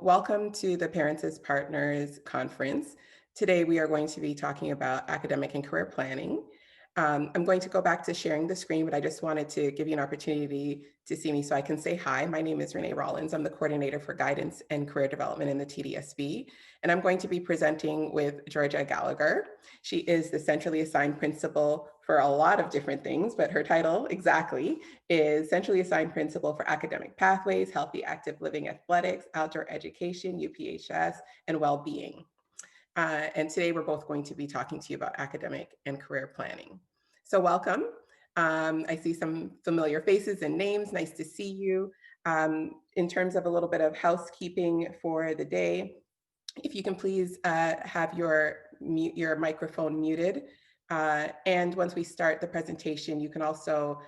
welcome to the Parents as Partners Conference. Today, we are going to be talking about academic and career planning. I'm going to go back to sharing the screen, but I just wanted to give you an opportunity to see me so I can say hi. My name is Renee Rollins. I'm the coordinator for guidance and career development in the TDSB, and I'm going to be presenting with Georgia Gallagher. She is the centrally assigned principal for a lot of different things, but her title exactly is centrally assigned principal for academic pathways, healthy active living athletics, outdoor education, UPHS, and well-being. And today we're both going to be talking to you about academic and career planning. So welcome. I see some familiar faces and names. Nice to see you. In terms of a little bit of housekeeping for the day, if you can please have your microphone muted. And once we start the presentation, you can also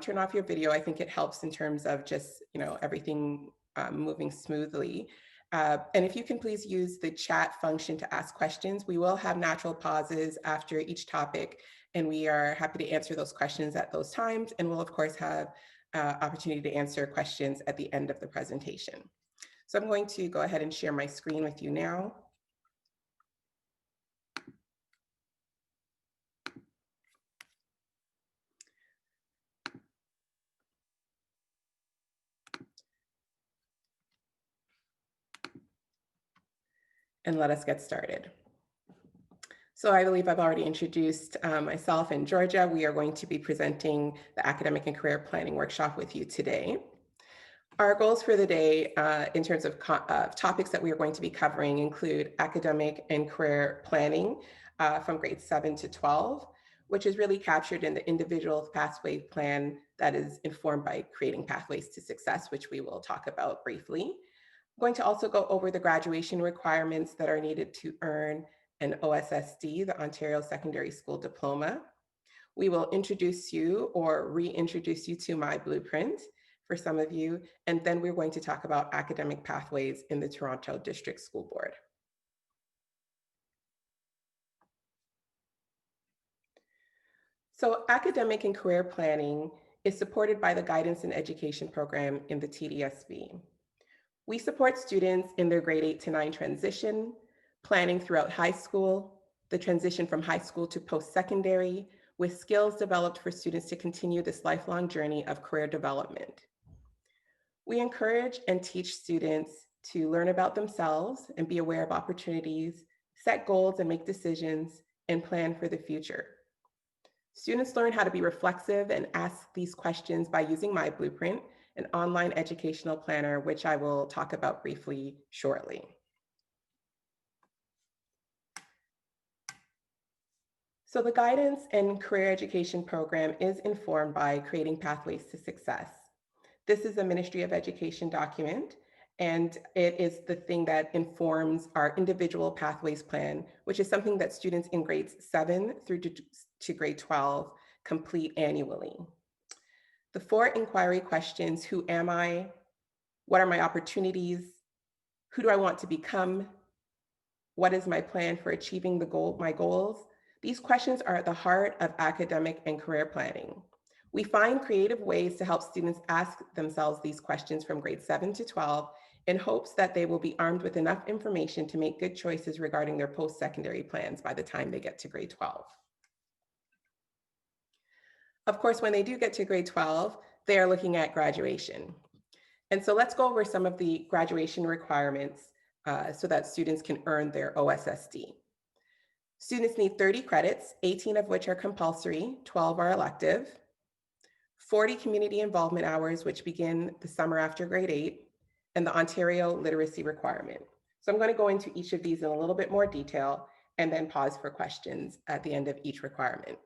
turn off your video. I think it helps in terms of just, everything moving smoothly. And if you can please use the chat function to ask questions. We will have natural pauses after each topic, and we are happy to answer those questions at those times. And we'll of course have opportunity to answer questions at the end of the presentation. So I'm going to go ahead and share my screen with you now. And let us get started. So I believe I've already introduced myself and Georgia. We are going to be presenting the Academic and Career Planning Workshop with you today. Our goals for the day in terms of topics that we are going to be covering include academic and career planning from grades 7 to 12, which is really captured in the individual pathway plan that is informed by creating pathways to success, which we will talk about briefly. I'm going to also go over the graduation requirements that are needed to earn an OSSD, the Ontario Secondary School Diploma. We will introduce you or reintroduce you to my blueprint for some of you, and then we're going to talk about academic pathways in the Toronto District School Board. So academic and career planning is supported by the Guidance and Education Program in the TDSB. We support students in their grade 8 to 9 transition, planning throughout high school, the transition from high school to post-secondary, with skills developed for students to continue this lifelong journey of career development. We encourage and teach students to learn about themselves and be aware of opportunities, set goals and make decisions, and plan for the future. Students learn how to be reflexive and ask these questions by using my blueprint, an online educational planner, which I will talk about briefly shortly. So the Guidance and Career Education Program is informed by creating pathways to success. This is a Ministry of Education document, and it is the thing that informs our individual pathways plan, which is something that students in grades 7 through to grade 12 complete annually. The 4 inquiry questions: who am I? What are my opportunities? Who do I want to become? What is my plan for achieving my goals? These questions are at the heart of academic and career planning. We find creative ways to help students ask themselves these questions from grades 7 to 12 in hopes that they will be armed with enough information to make good choices regarding their post-secondary plans by the time they get to grade 12. Of course, when they do get to grade 12, they are looking at graduation. And so let's go over some of the graduation requirements so that students can earn their OSSD. Students need 30 credits, 18 of which are compulsory, 12 are elective, 40 community involvement hours, which begin the summer after grade 8, and the Ontario literacy requirement. So I'm going to go into each of these in a little bit more detail and then pause for questions at the end of each requirement.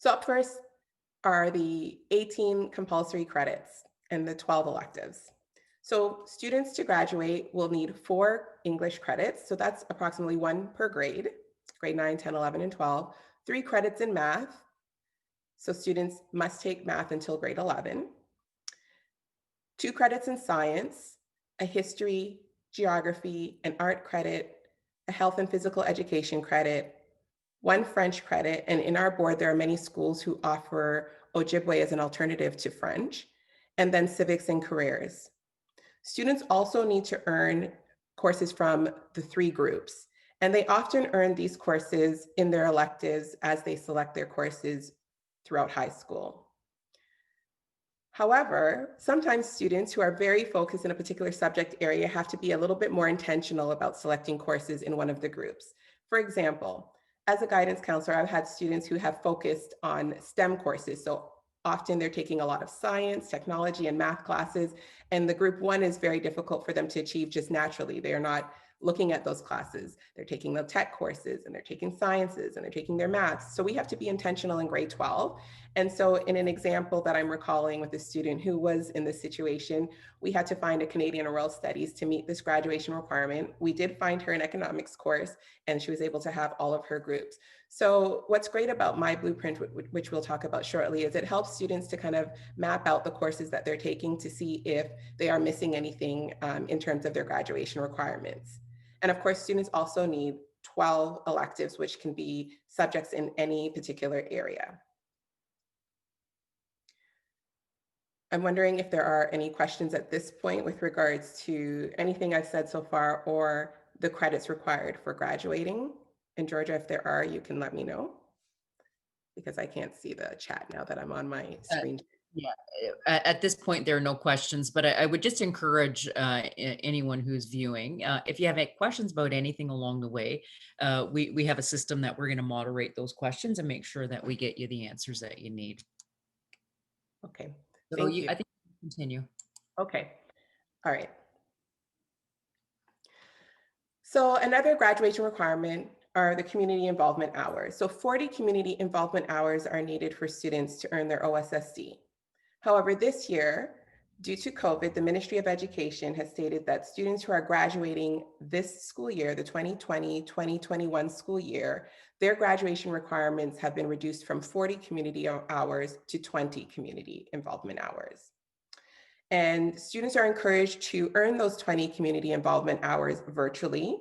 So up first are the 18 compulsory credits and the 12 electives. So students to graduate will need 4 English credits. So that's approximately 1 per grade 9, 10, 11, and 12, 3 credits in math. So students must take math until grade 11, 2 credits in science, a history, geography, and art credit, a health and physical education credit, 1 French credit, and in our board, there are many schools who offer Ojibwe as an alternative to French, and then civics and careers. Students also need to earn courses from the three groups, and they often earn these courses in their electives as they select their courses throughout high school. However, sometimes students who are very focused in a particular subject area have to be a little bit more intentional about selecting courses in one of the groups. For example, as a guidance counselor, I've had students who have focused on STEM courses. So often they're taking a lot of science, technology, and math classes, and the group one is very difficult for them to achieve just naturally. They're not looking at those classes. They're taking the tech courses, and they're taking sciences, and they're taking their maths. So we have to be intentional in grade 12. And so in an example that I'm recalling with a student who was in this situation, we had to find a Canadian or World Studies to meet this graduation requirement. We did find her an economics course, and she was able to have all of her groups. So what's great about my blueprint, which we'll talk about shortly, is it helps students to kind of map out the courses that they're taking to see if they are missing anything in terms of their graduation requirements. And of course, students also need 12 electives, which can be subjects in any particular area. I'm wondering if there are any questions at this point with regards to anything I've said so far or the credits required for graduating. And Georgia, if there are, you can let me know because I can't see the chat now that I'm on my screen. Yeah, at this point, there are no questions, but I would just encourage anyone who's viewing, if you have any questions about anything along the way, we have a system that we're going to moderate those questions and make sure that we get you the answers that you need. Okay, So thank you. I think you can continue. Okay, all right. So another graduation requirement are the community involvement hours. So 40 community involvement hours are needed for students to earn their OSSD. However, this year, due to COVID, the Ministry of Education has stated that students who are graduating this school year, the 2020-2021 school year, their graduation requirements have been reduced from 40 community hours to 20 community involvement hours. And students are encouraged to earn those 20 community involvement hours virtually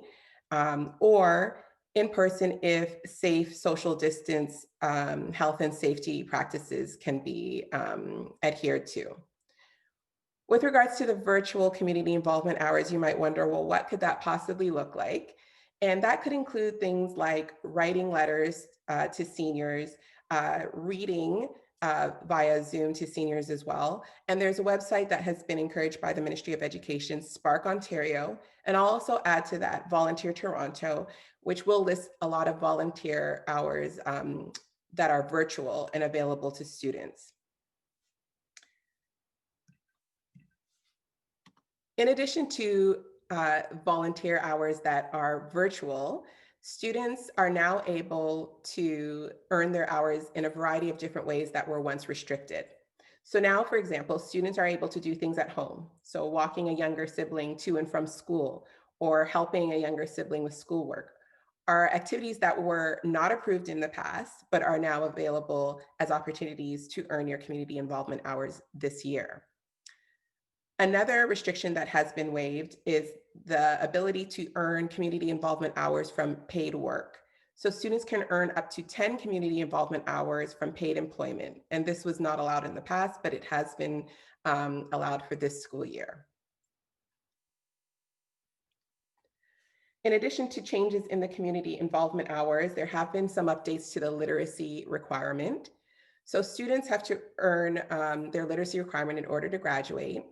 or in person if safe social distance health and safety practices can be adhered to. With regards to the virtual community involvement hours, you might wonder, well, what could that possibly look like? And that could include things like writing letters to seniors, reading via Zoom to seniors as well. And there's a website that has been encouraged by the Ministry of Education, Spark Ontario. And I'll also add to that Volunteer Toronto, which will list a lot of volunteer hours that are virtual and available to students. In addition to volunteer hours that are virtual, students are now able to earn their hours in a variety of different ways that were once restricted. So now, for example, students are able to do things at home. So walking a younger sibling to and from school or helping a younger sibling with schoolwork are activities that were not approved in the past, but are now available as opportunities to earn your community involvement hours this year. Another restriction that has been waived is the ability to earn community involvement hours from paid work. So students can earn up to 10 community involvement hours from paid employment. And this was not allowed in the past, but it has been allowed for this school year. In addition to changes in the community involvement hours, there have been some updates to the literacy requirement. So students have to earn their literacy requirement in order to graduate.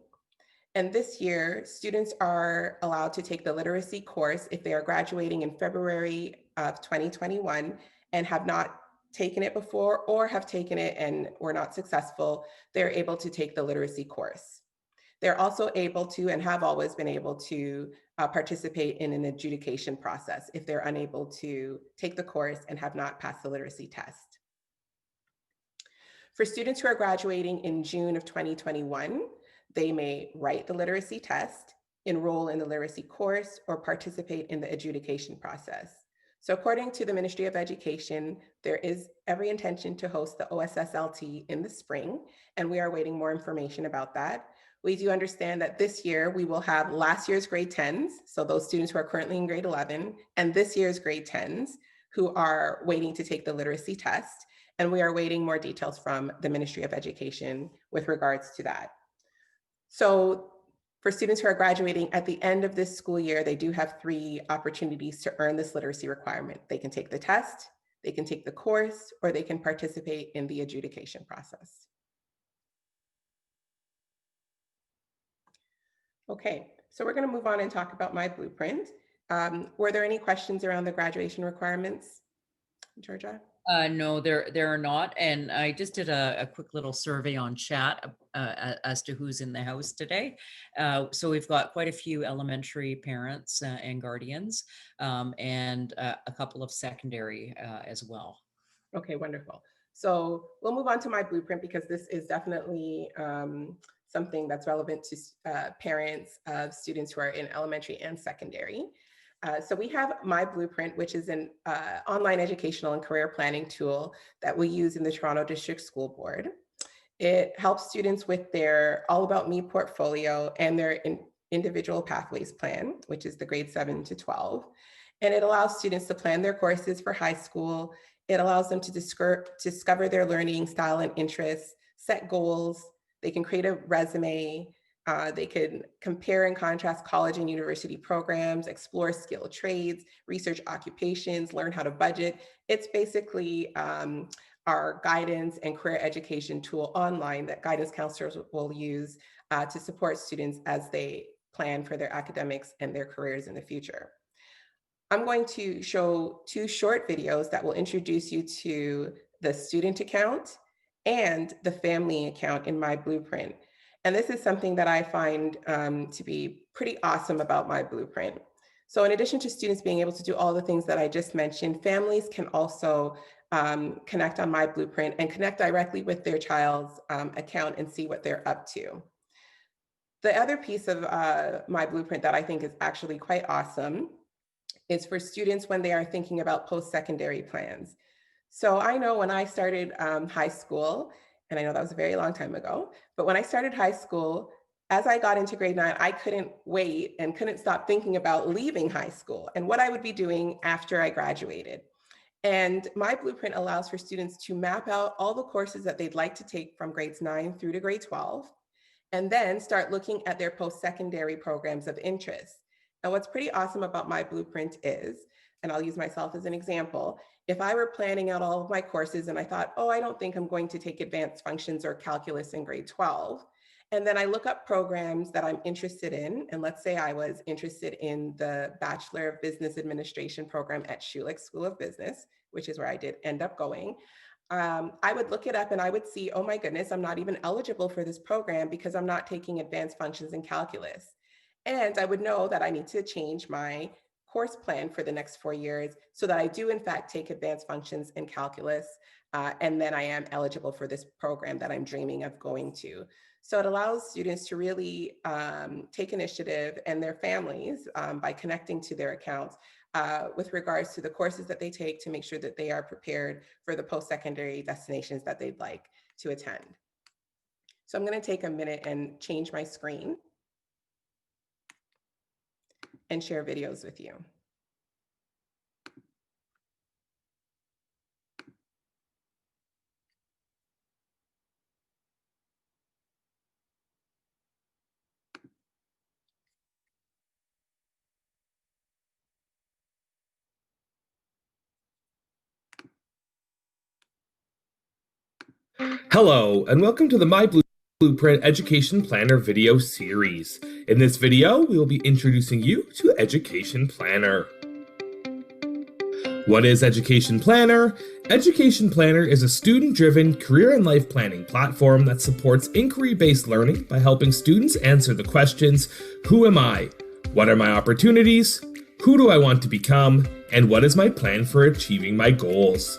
And this year, students are allowed to take the literacy course if they are graduating in February of 2021 and have not taken it before or have taken it and were not successful. They're able to take the literacy course. They're also able to and have always been able to participate in an adjudication process if they're unable to take the course and have not passed the literacy test. For students who are graduating in June of 2021, they may write the literacy test, enroll in the literacy course, or participate in the adjudication process. So according to the Ministry of Education, there is every intention to host the OSSLT in the spring, and we are waiting more information about that. We do understand that this year we will have last year's grade 10s, so those students who are currently in grade 11, and this year's grade 10s who are waiting to take the literacy test. And we are waiting more details from the Ministry of Education with regards to that. So For students who are graduating at the end of this school year, they do have 3 opportunities to earn this literacy requirement. They can take the test, they can take the course, or they can participate in the adjudication process. Okay, so we're going to move on and talk about my blueprint. Were there any questions around the graduation requirements, Georgia? No, there are not. And I just did a quick little survey on chat as to who's in the house today. So we've got quite a few elementary parents and guardians, and a couple of secondary as well. Okay, wonderful. So we'll move on to my blueprint because this is definitely something that's relevant to parents of students who are in elementary and secondary. So we have My Blueprint, which is an online educational and career planning tool that we use in the Toronto District School Board. It helps students with their All About Me portfolio and their individual pathways plan, which is the grade 7 to 12. And it allows students to plan their courses for high school. It allows them to discover their learning style and interests, set goals. They can create a resume. They can compare and contrast college and university programs, explore skilled trades, research occupations, learn how to budget. It's basically our guidance and career education tool online that guidance counselors will use to support students as they plan for their academics and their careers in the future. I'm going to show 2 short videos that will introduce you to the student account and the family account in My Blueprint. And this is something that I find to be pretty awesome about My Blueprint. So in addition to students being able to do all the things that I just mentioned, families can also connect on My Blueprint and connect directly with their child's account and see what they're up to. The other piece of My Blueprint that I think is actually quite awesome is for students when they are thinking about post-secondary plans. So I know when I started high school, and I know that was a very long time ago, but when I started high school, as I got into grade 9, I couldn't wait and couldn't stop thinking about leaving high school and what I would be doing after I graduated. And My Blueprint allows for students to map out all the courses that they'd like to take from grades 9 through to grade 12, and then start looking at their post-secondary programs of interest. And what's pretty awesome about My Blueprint is, and I'll use myself as an example, if I were planning out all of my courses and I thought, oh, I don't think I'm going to take advanced functions or calculus in grade 12, and then I look up programs that I'm interested in, and let's say I was interested in the Bachelor of Business Administration program at Schulich School of Business, which is where I did end up going, I would look it up and I would see, oh my goodness, I'm not even eligible for this program because I'm not taking advanced functions in calculus. And I would know that I need to change my course plan for the next 4 years so that I do in fact take advanced functions in calculus, and then I am eligible for this program that I'm dreaming of going to. So it allows students to really take initiative, and their families by connecting to their accounts with regards to the courses that they take to make sure that they are prepared for the post-secondary destinations that they'd like to attend. So I'm going to take a minute and change my screen and share videos with you. Hello, and welcome to the My Blueprint Education Planner video series. In this video, we will be introducing you to Education Planner. What is Education Planner? Education Planner is a student-driven career and life planning platform that supports inquiry-based learning by helping students answer the questions, who am I? What are my opportunities? Who do I want to become? And what is my plan for achieving my goals?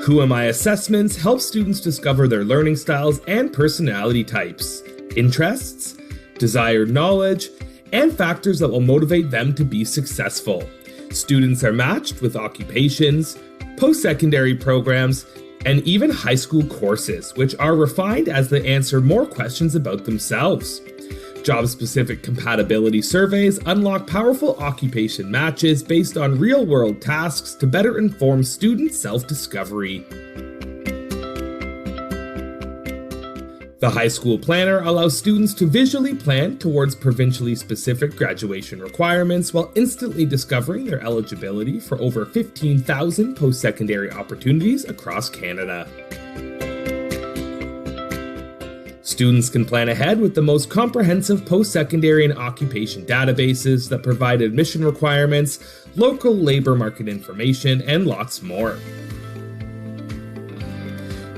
Who Am I assessments help students discover their learning styles and personality types, interests, desired knowledge, and factors that will motivate them to be successful. Students are matched with occupations, post-secondary programs, and even high school courses, which are refined as they answer more questions about themselves. Job-specific compatibility surveys unlock powerful occupation matches based on real-world tasks to better inform student self-discovery. The high school planner allows students to visually plan towards provincially specific graduation requirements while instantly discovering their eligibility for over 15,000 post-secondary opportunities across Canada. Students can plan ahead with the most comprehensive post-secondary and occupation databases that provide admission requirements, local labor market information, and lots more.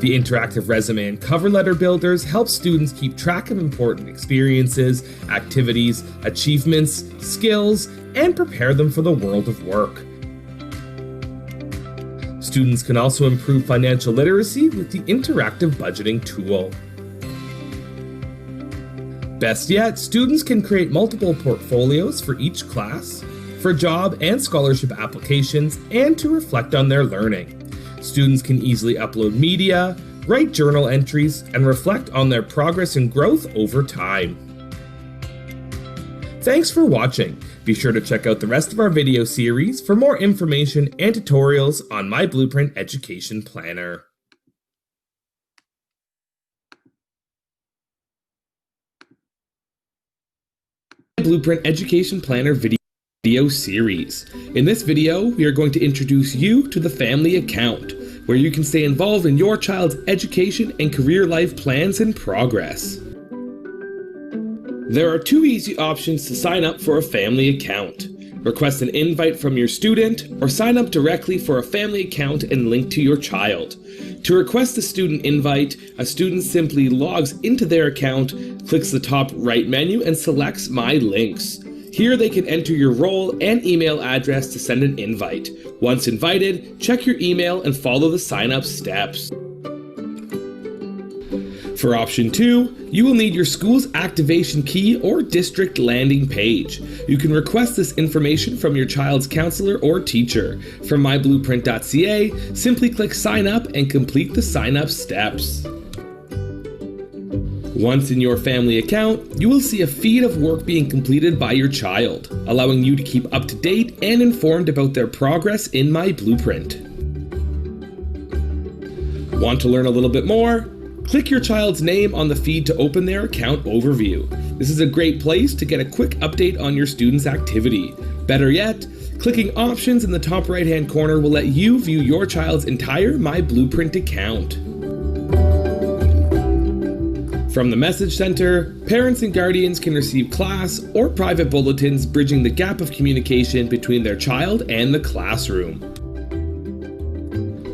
The interactive resume and cover letter builders help students keep track of important experiences, activities, achievements, skills, and prepare them for the world of work. Students can also improve financial literacy with the interactive budgeting tool. Best yet, students can create multiple portfolios for each class, for job and scholarship applications, and to reflect on their learning. Students can easily upload media, write journal entries, and reflect on their progress and growth over time. Thanks for watching. Be sure to check out the rest of our video series for more information and tutorials on My Blueprint Education Planner. Blueprint Education Planner video series. In this video, we are going to introduce you to the family account, where you can stay involved in your child's education and career life plans and progress. There are two easy options to sign up for a family account. Request an invite from your student, or sign up directly for a family account and link to your child. To request a student invite, a student simply logs into their account, clicks the top right menu, and selects My Links. Here they can enter your role and email address to send an invite. Once invited, check your email and follow the sign-up steps. For option 2, you will need your school's activation key or district landing page. You can request this information from your child's counselor or teacher. From myblueprint.ca, simply click Sign Up and complete the sign-up steps. Once in your family account, you will see a feed of work being completed by your child, allowing you to keep up to date and informed about their progress in My Blueprint. Want to learn a little bit more? Click your child's name on the feed to open their account overview. This is a great place to get a quick update on your student's activity. Better yet, clicking Options in the top right-hand corner will let you view your child's entire My Blueprint account. From the Message Center, parents and guardians can receive class or private bulletins bridging the gap of communication between their child and the classroom.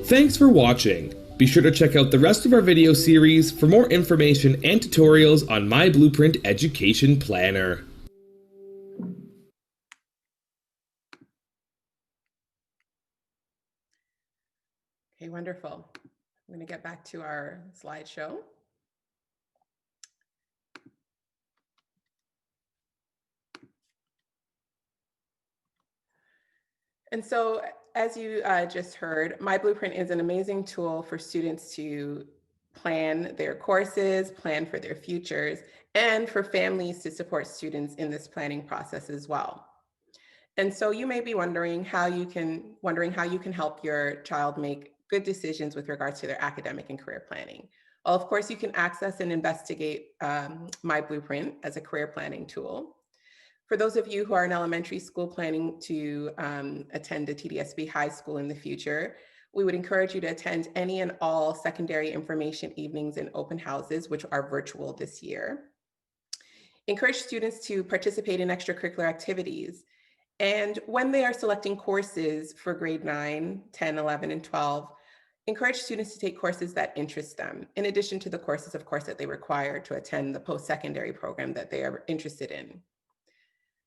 Thanks for watching. Be sure to check out the rest of our video series for more information and tutorials on My Blueprint Education Planner. Okay, wonderful. I'm going to get back to our slideshow. And so, as you just heard, My Blueprint is an amazing tool for students to plan their courses, plan for their futures, and for families to support students in this planning process as well. And so you may be wondering how you can help your child make good decisions with regards to their academic and career planning. Well, of course, you can access and investigate My Blueprint as a career planning tool. For those of you who are in elementary school planning to attend a TDSB high school in the future, we would encourage you to attend any and all secondary information evenings and open houses, which are virtual this year. Encourage students to participate in extracurricular activities. And when they are selecting courses for grade 9, 10, 11, and 12, encourage students to take courses that interest them, in addition to the courses, of course, that they require to attend the post-secondary program that they are interested in.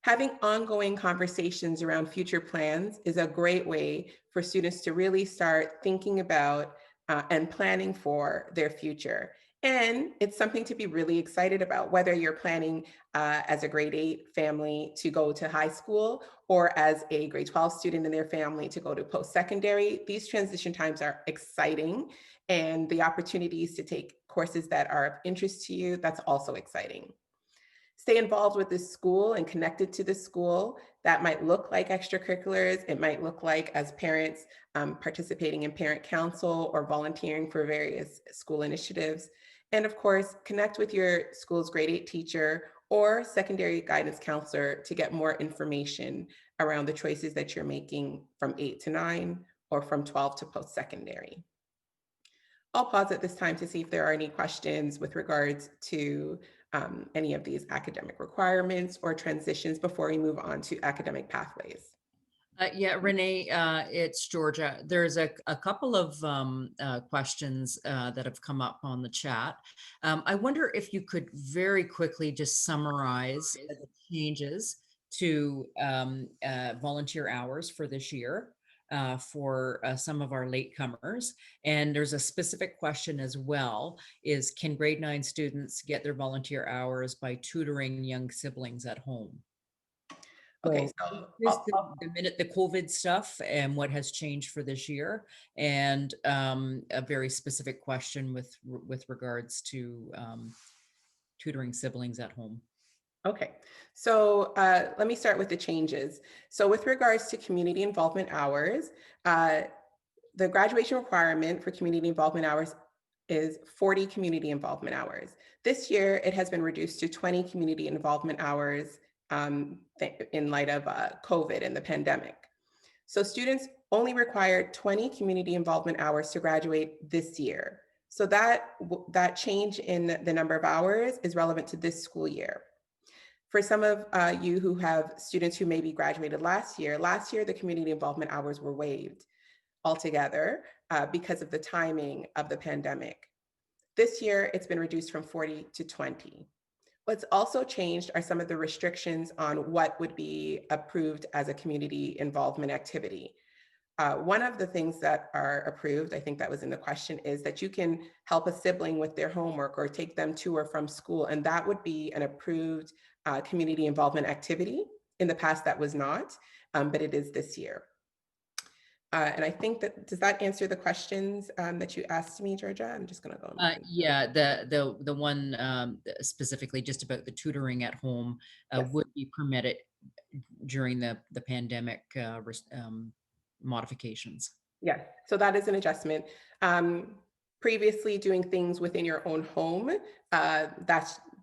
Having ongoing conversations around future plans is a great way for students to really start thinking about and planning for their future. And it's something to be really excited about, whether you're planning as a grade 8 family to go to high school or as a grade 12 student in their family to go to post-secondary. These transition times are exciting, and the opportunities to take courses that are of interest to you, that's also exciting. Stay involved with this school and connected to the school. That might look like extracurriculars. It might look like, as parents, participating in parent council or volunteering for various school initiatives. And of course, connect with your school's grade 8 teacher or secondary guidance counselor to get more information around the choices that you're making from 8 to 9 or from 12 to post-secondary. I'll pause at this time to see if there are any questions with regards to any of these academic requirements or transitions before we move on to academic pathways. Yeah, Renee, it's Georgia. There's a couple of questions that have come up on the chat. I wonder if you could very quickly just summarize the changes to volunteer hours for this year for some of our latecomers. And there's a specific question as well, is can grade 9 students get their volunteer hours by tutoring young siblings at home? Okay, So so just the minute the COVID stuff and what has changed for this year, and a very specific question with regards to tutoring siblings at home. okay, so let me start with the changes. So with regards to community involvement hours, the graduation requirement for community involvement hours is 40 community involvement hours. This year, it has been reduced to 20 community involvement hours in light of COVID and the pandemic. So students only required 20 community involvement hours to graduate this year. So that change in the number of hours is relevant to this school year. For some of you who have students who maybe graduated last year, the community involvement hours were waived altogether because of the timing of the pandemic. This year, it's been reduced from 40 to 20. What's also changed are some of the restrictions on what would be approved as a community involvement activity. One of the things that are approved, I think that was in the question, is that you can help a sibling with their homework or take them to or from school, and that would be an approved community involvement activity. In the past, that was not, but it is this year. And I think does that answer the questions that you asked me, Georgia? I'm just gonna go. Yeah, the one specifically just about the tutoring at home Yes. would be permitted during the pandemic modifications. Yes, so that is an adjustment. Previously, doing things within your own home,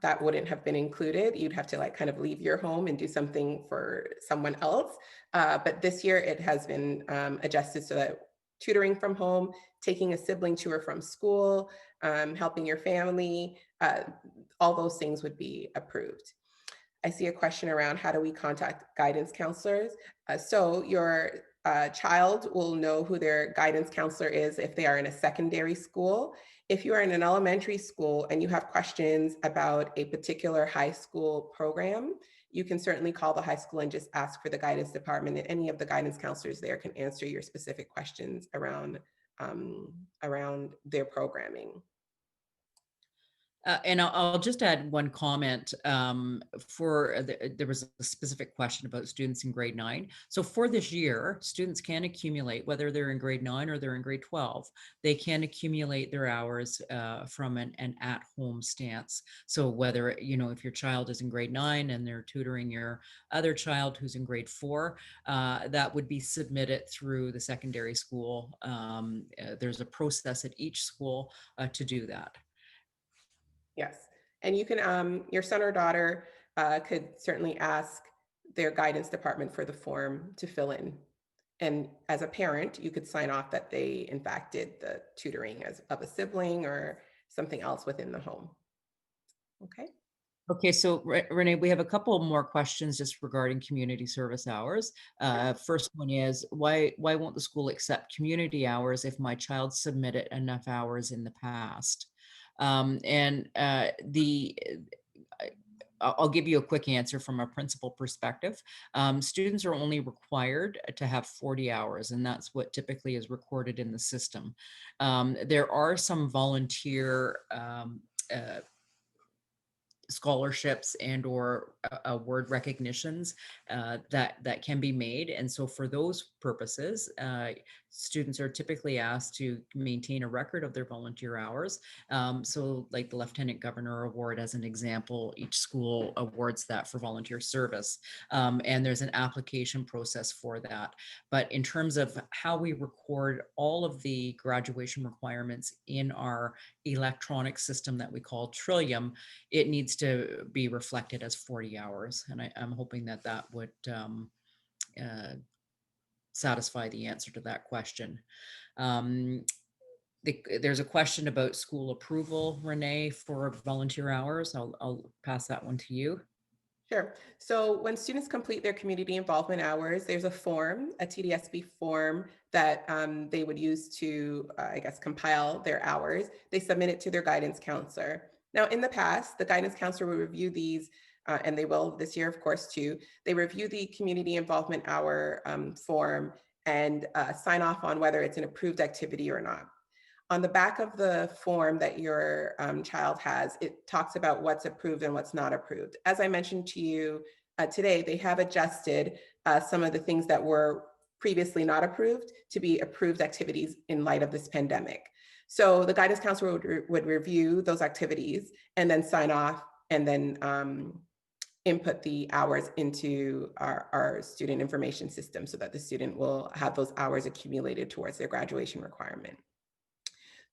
that wouldn't have been included. You'd have to like kind of leave your home and do something for someone else. But this year it has been adjusted so that tutoring from home, taking a sibling to or from school, helping your family, all those things would be approved. I see a question around how do we contact guidance counselors? So your child will know who their guidance counselor is if they are in a secondary school. If you are in an elementary school and you have questions about a particular high school program, you can certainly call the high school and just ask for the guidance department, and any of the guidance counselors there can answer your specific questions around their programming. And I'll just add one comment there was a specific question about students in grade 9. So for this year, students can accumulate, whether they're in grade 9 or they're in grade 12, they can accumulate their hours from an at-home stance. So whether, if your child is in grade 9 and they're tutoring your other child who's in grade 4, that would be submitted through the secondary school. There's a process at each school to do that. Yes, and you can, your son or daughter could certainly ask their guidance department for the form to fill in. And as a parent, you could sign off that they in fact did the tutoring of a sibling or something else within the home. Okay. Okay, so Renee, we have a couple more questions just regarding community service hours. First one is, why won't the school accept community hours if my child submitted enough hours in the past? I'll give you a quick answer from a principal perspective. Students are only required to have 40 hours, and that's what typically is recorded in the system. There are some volunteer scholarships and or word recognitions that can be made, and so for those purposes students are typically asked to maintain a record of their volunteer hours. So like the Lieutenant Governor Award, as an example, each school awards that for volunteer service. And there's an application process for that. But in terms of how we record all of the graduation requirements in our electronic system that we call Trillium, it needs to be reflected as 40 hours. And I'm hoping that that would uh, satisfy the answer to that question. There's a question about school approval, Renee, for volunteer hours. I'll pass that one to you. Sure. So when students complete their community involvement hours, there's a form, a TDSB form that they would use to, I guess, compile their hours. They submit it to their guidance counselor. Now, in the past, the guidance counselor will review these, and they will this year, of course, too. They review the community involvement hour form and sign off on whether it's an approved activity or not. On the back of the form that your child has, it talks about what's approved and what's not approved. As I mentioned to you today, they have adjusted some of the things that were previously not approved to be approved activities in light of this pandemic. So the guidance counselor would review those activities and then sign off and then input the hours into our student information system so that the student will have those hours accumulated towards their graduation requirement.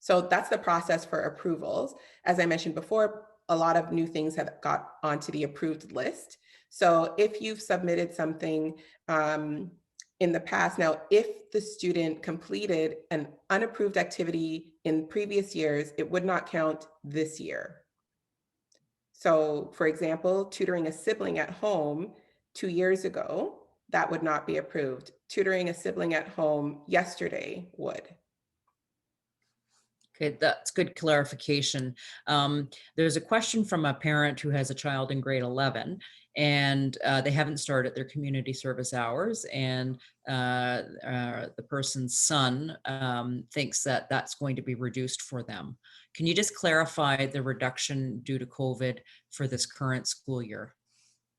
So that's the process for approvals. As I mentioned before, a lot of new things have got onto the approved list. So if you've submitted something in the past, now, if the student completed an unapproved activity in previous years, it would not count this year. So for example, tutoring a sibling at home 2 years ago, that would not be approved. Tutoring a sibling at home yesterday would. Okay, that's good clarification. There's a question from a parent who has a child in grade 11, and they haven't started their community service hours, and the person's son thinks that that's going to be reduced for them. Can you just clarify the reduction due to COVID for this current school year?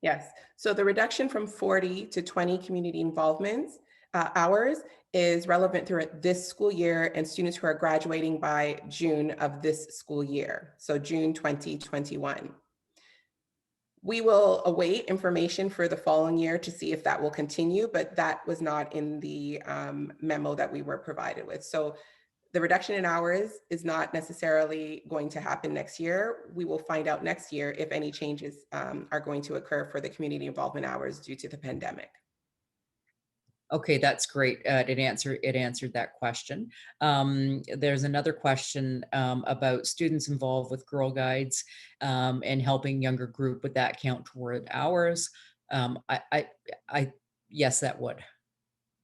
Yes. So the reduction from 40 to 20 community involvements hours is relevant through this school year and students who are graduating by June of this school year. So June 2021. We will await information for the following year to see if that will continue, but that was not in the memo that we were provided with. So the reduction in hours is not necessarily going to happen next year. We will find out next year if any changes are going to occur for the community involvement hours due to the pandemic. Okay, that's great. It answered that question. There's another question about students involved with Girl Guides and helping younger group. Would that count toward hours? Yes, that would.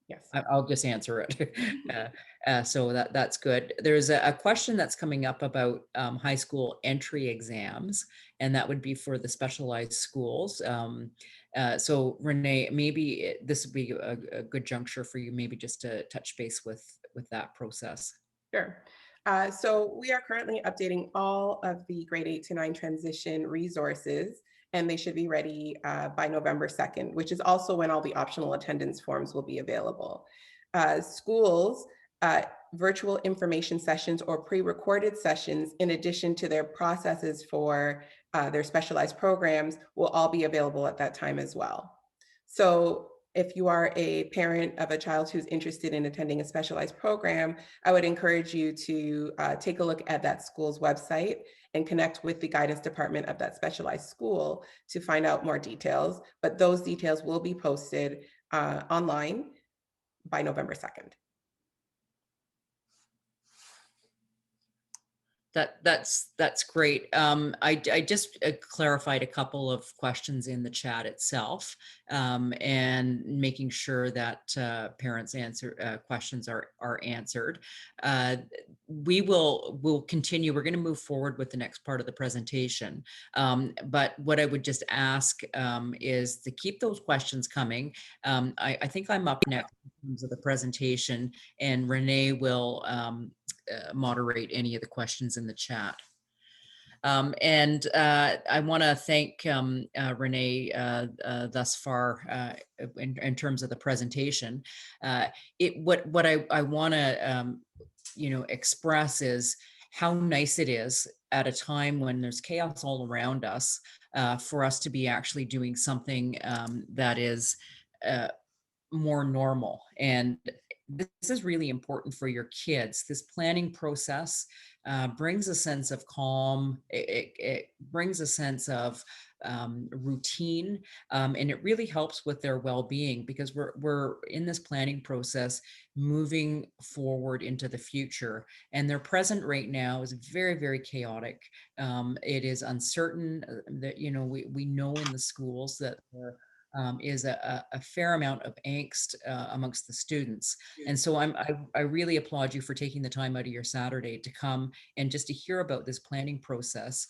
Yes. I'll just answer it. So that's good. There's a question that's coming up about high school entry exams, and that would be for the specialized schools. So Renee, maybe this would be a good juncture for you, maybe just to touch base with that process. Sure. So we are currently updating all of the grade 8 to 9 transition resources, and they should be ready by November 2nd, which is also when all the optional attendance forms will be available. Schools, virtual information sessions or pre-recorded sessions, in addition to their processes for their specialized programs, will all be available at that time as well. So if you are a parent of a child who's interested in attending a specialized program, I would encourage you to take a look at that school's website and connect with the guidance department of that specialized school to find out more details. But those details will be posted online by November 2nd. That's great. I just clarified a couple of questions in the chat itself, and making sure that parents' questions are answered. We'll continue. We're going to move forward with the next part of the presentation. But what I would just ask is to keep those questions coming. I think I'm up next in terms of the presentation, and Renee will moderate any of the questions in the chat. I want to thank Renee thus far in terms of the presentation. What I want to express is how nice it is at a time when there's chaos all around us for us to be actually doing something that is more normal. And this is really important for your kids. This planning process brings a sense of calm. It brings a sense of routine, and it really helps with their well-being, because we're in this planning process moving forward into the future, and their present right now is very, very chaotic. It is uncertain. That we know in the schools that there is a fair amount of angst amongst the students. And so I really applaud you for taking the time out of your Saturday to come and just to hear about this planning process,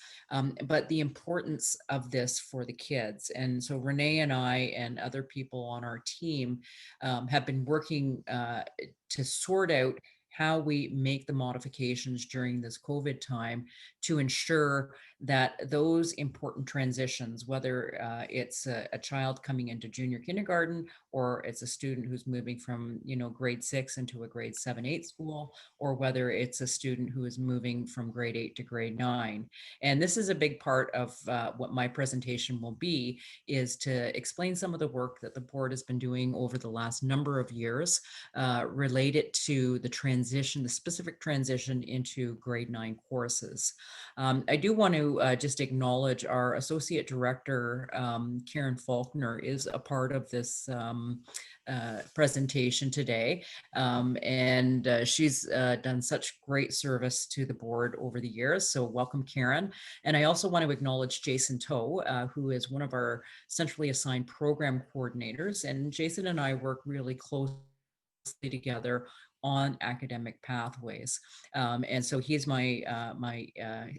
but the importance of this for the kids. And so Renee and I and other people on our team have been working to sort out how we make the modifications during this COVID time to ensure that those important transitions, whether it's a child coming into junior kindergarten, or it's a student who's moving from grade 6 into a grade 7-8 school, or whether it's a student who is moving from grade 8 to grade 9. And this is a big part of what my presentation will be, is to explain some of the work that the board has been doing over the last number of years related to the specific transition into grade 9 courses. I do want to just acknowledge our Associate Director, Karen Faulkner, is a part of this presentation today. She's done such great service to the board over the years. So welcome, Karen. And I also want to acknowledge Jason Toe, who is one of our centrally assigned program coordinators. And Jason and I work really closely together on academic pathways. And so he's my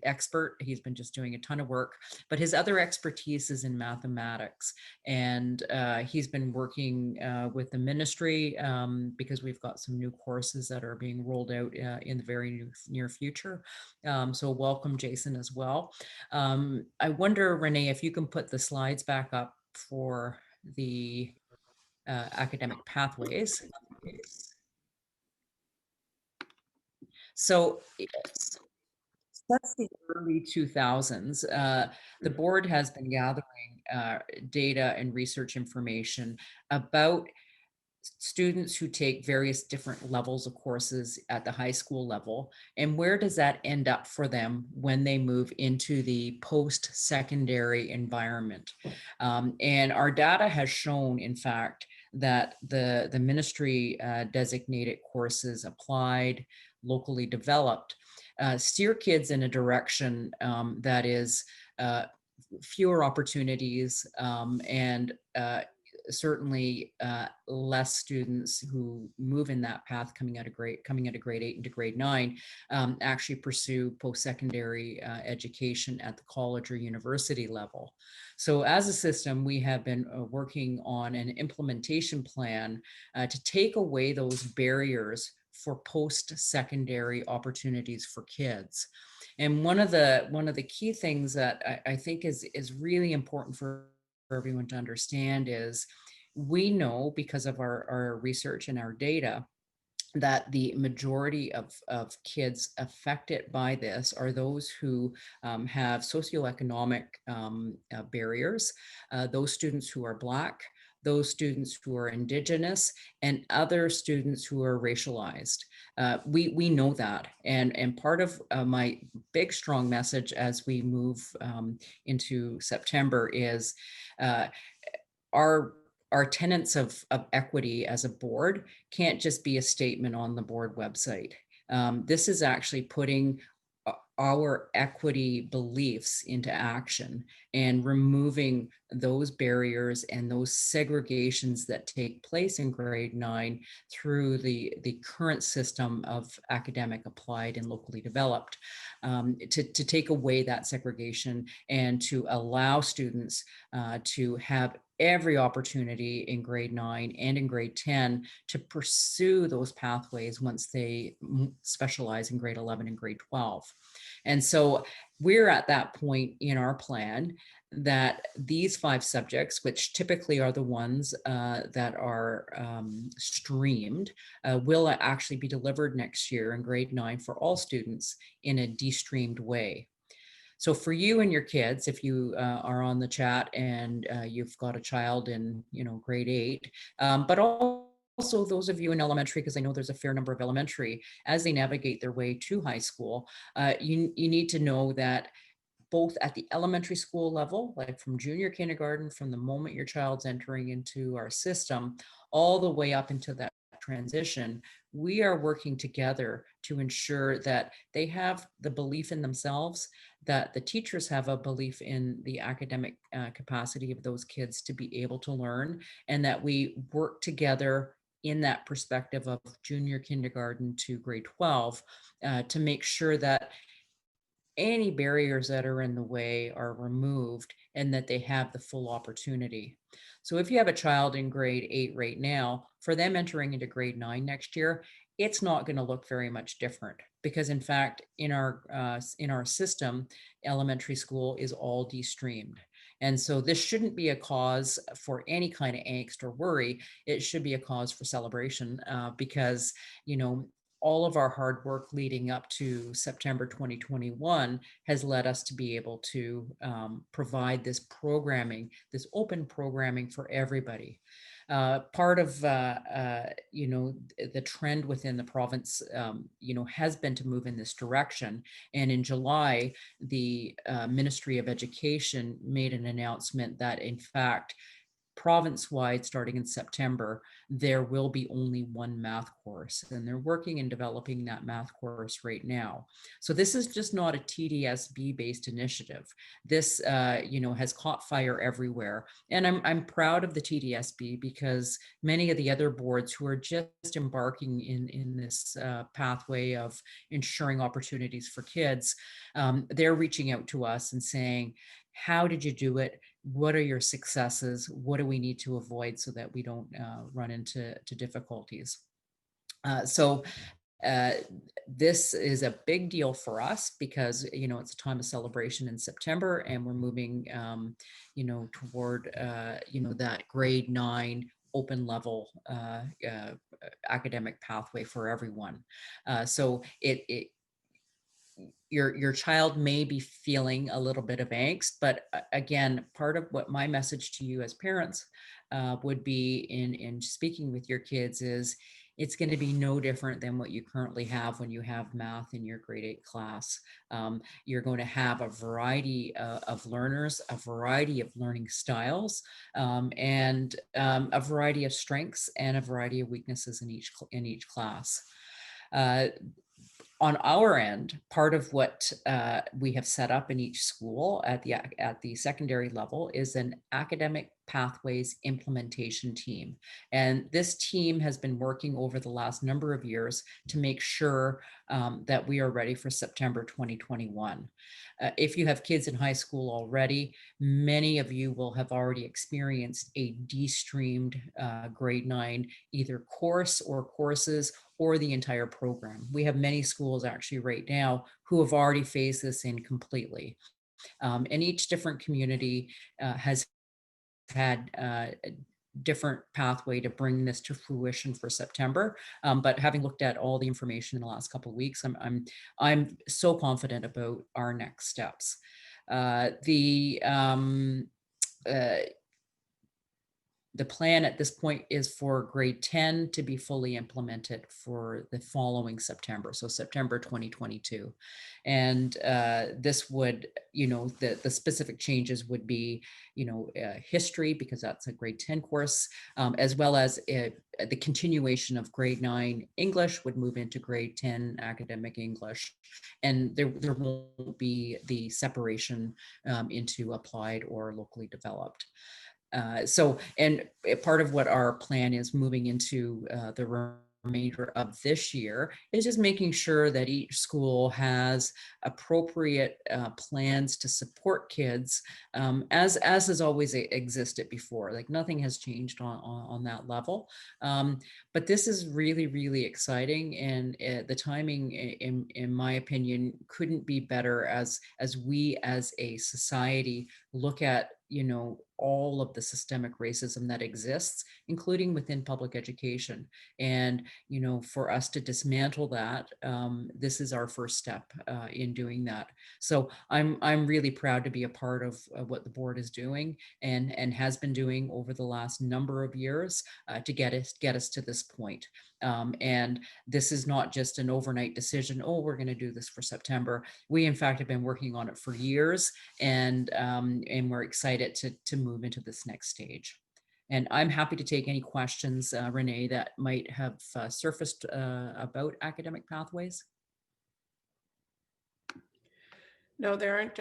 expert. He's been just doing a ton of work, but his other expertise is in mathematics. And he's been working with the ministry because we've got some new courses that are being rolled out in the very near future. So welcome, Jason, as well. I wonder, Renee, if you can put the slides back up for the academic pathways. So since the early 2000s, the board has been gathering data and research information about students who take various different levels of courses at the high school level, and where does that end up for them when they move into the post-secondary environment. And our data has shown, in fact, that the ministry designated courses, applied, locally developed, steer kids in a direction that is fewer opportunities and certainly less students who move in that path coming out of grade 8 into grade 9 actually pursue post-secondary education at the college or university level. So as a system, we have been working on an implementation plan to take away those barriers for post-secondary opportunities for kids. And one of the key things that I think is really important for everyone to understand is, we know, because of our research and our data, that the majority of kids affected by this are those who have socioeconomic barriers, those students who are Black, those students who are Indigenous, and other students who are racialized. We know that. And part of my big, strong message as we move into September is our tenets of equity as a board can't just be a statement on the board website. This is actually putting our equity beliefs into action and removing those barriers and those segregations that take place in grade 9 through the current system of academic, applied, and locally developed, to take away that segregation and to allow students to have every opportunity in grade 9 and in grade 10 to pursue those pathways once they specialize in grade 11 and grade 12. And so we're at that point in our plan that these 5 subjects, which typically are the ones that are streamed, will actually be delivered next year in grade 9 for all students in a de-streamed way. So for you and your kids, if you are on the chat and you've got a child in, grade 8, but also those of you in elementary, because I know there's a fair number of elementary, as they navigate their way to high school, you need to know that both at the elementary school level, like from junior kindergarten, from the moment your child's entering into our system, all the way up into that transition, we are working together to ensure that they have the belief in themselves, that the teachers have a belief in the academic capacity of those kids to be able to learn, and that we work together in that perspective of junior kindergarten to grade 12 to make sure that any barriers that are in the way are removed and that they have the full opportunity. So if you have a child in grade 8 right now, for them entering into grade 9 next year, it's not going to look very much different, because in fact, in our system, elementary school is all de-streamed. And so this shouldn't be a cause for any kind of angst or worry. It should be a cause for celebration, because, all of our hard work leading up to September 2021 has led us to be able to provide this programming, this open programming for everybody. Part of the trend within the province has been to move in this direction, and in July the Ministry of Education made an announcement that in fact province-wide, starting in September, there will be only one math course, and they're working in developing that math course right now. So this is just not a TDSB-based initiative. This, has caught fire everywhere, and I'm proud of the TDSB, because many of the other boards who are just embarking in this pathway of ensuring opportunities for kids, they're reaching out to us and saying, how did you do it? What are your successes? What do we need to avoid so that we don't run into difficulties? So this is a big deal for us, because it's a time of celebration in September, and we're moving toward that grade 9 open level academic pathway for everyone. So your child may be feeling a little bit of angst, but again, part of what my message to you as parents would be in speaking with your kids is, it's going to be no different than what you currently have when you have math in your grade 8 class. You're going to have a variety of learners, a variety of learning styles, and a variety of strengths and a variety of weaknesses in each class. On our end, part of what we have set up in each school at the secondary level is an academic pathways implementation team. And this team has been working over the last number of years to make sure that we are ready for September 2021. If you have kids in high school already, many of you will have already experienced a de-streamed grade 9, either course or courses, or the entire program. We have many schools actually right now who have already phased this in completely. And each different community has had a different pathway to bring this to fruition for September. But having looked at all the information in the last couple of weeks, I'm so confident about our next steps. The plan at this point is for grade 10 to be fully implemented for the following September, so September 2022. And this would, the specific changes would be, history, because that's a grade 10 course, as well as the continuation of grade 9 English would move into grade 10 academic English. And there won't be the separation into applied or locally developed. So, and part of what our plan is moving into the remainder of this year is just making sure that each school has appropriate plans to support kids, as has always existed before. Like nothing has changed on that level. But this is really, really exciting, and the timing, in my opinion, couldn't be better as we as a society look at, all of the systemic racism that exists, including within public education. And, for us to dismantle that, this is our first step in doing that. So I'm really proud to be a part of what the board is doing and has been doing over the last number of years to get us to this point. And this is not just an overnight decision. Oh, we're going to do this for September. We, in fact, have been working on it for years, and we're excited to move into this next stage. And I'm happy to take any questions, Renee, that might have surfaced about academic pathways. No, there aren't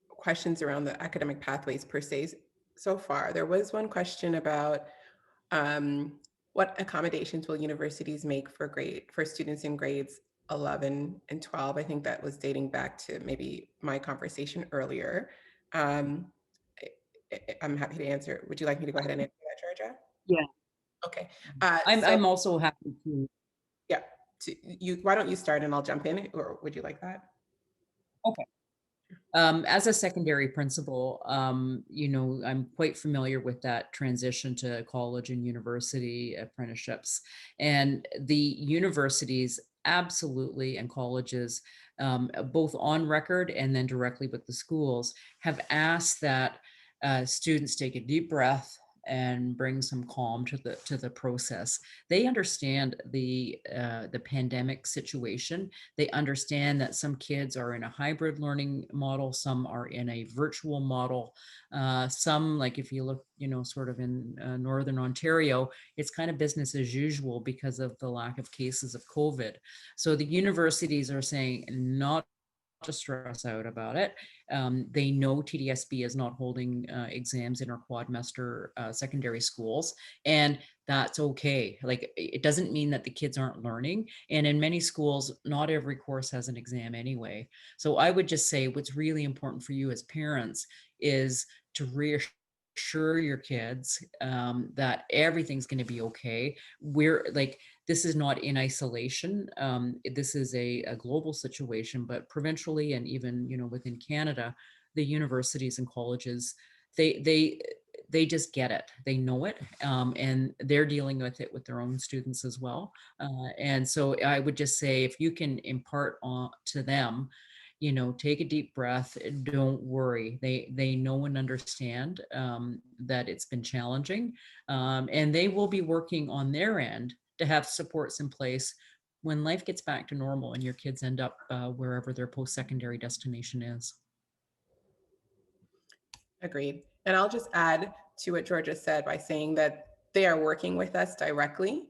questions around the academic pathways per se so far. There was one question about what accommodations will universities make for students in grades 11 and 12? I think that was dating back to maybe my conversation earlier. Um, I'm happy to answer. Would you like me to go ahead and answer that, Georgia? Yeah. Okay. I'm also happy to. Yeah. Why don't you start and I'll jump in, or would you like that? Okay. As a secondary principal, I'm quite familiar with that transition to college and university apprenticeships. And the universities absolutely, and colleges, both on record and then directly with the schools, have asked that students take a deep breath and bring some calm to the process. They understand the pandemic situation. They understand that some kids are in a hybrid learning model, some are in a virtual model. Some, like if you look, sort of in Northern Ontario, it's kind of business as usual because of the lack of cases of COVID. So the universities are saying not to stress out about it. They know TDSB is not holding exams in our quadmester secondary schools, and that's okay. Like, it doesn't mean that the kids aren't learning. And in many schools, not every course has an exam anyway. So I would just say what's really important for you as parents is to reassure your kids that everything's going to be okay. This is not in isolation. This is a global situation, but provincially and even, within Canada, the universities and colleges, they just get it. They know it, and they're dealing with it with their own students as well. And so I would just say, if you can impart to them, take a deep breath. Don't worry. They know and understand that it's been challenging, and they will be working on their end to have supports in place when life gets back to normal and your kids end up wherever their post-secondary destination is. Agreed. And I'll just add to what Georgia said by saying that they are working with us directly.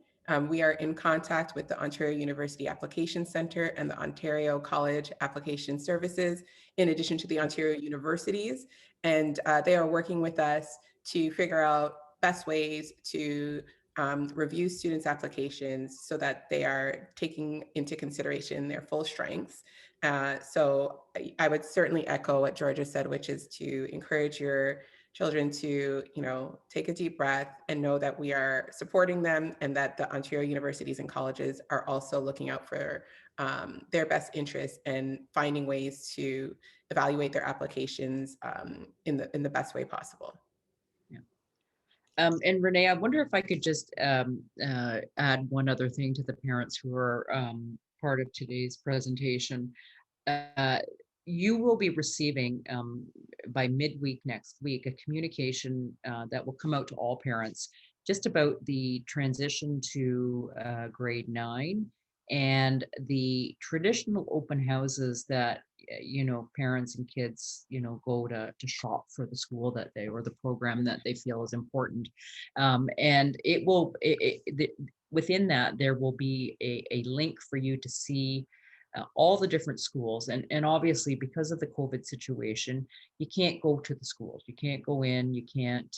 We are in contact with the Ontario University Application Center and the Ontario College Application Services, in addition to the Ontario universities. And they are working with us to figure out best ways to review students' applications so that they are taking into consideration their full strengths. So I would certainly echo what Georgia said, which is to encourage your children to, take a deep breath and know that we are supporting them, and that the Ontario universities and colleges are also looking out for their best interests and finding ways to evaluate their applications in the best way possible. Yeah. And Renee, I wonder if I could just add one other thing to the parents who are part of today's presentation. You will be receiving by midweek next week a communication that will come out to all parents just about the transition to grade 9 and the traditional open houses that parents and kids go to shop for the school that they, or the program that they feel is important, and within that there will be a link for you to see all the different schools. And obviously, because of the COVID situation, you can't go to the schools. You can't go in, you can't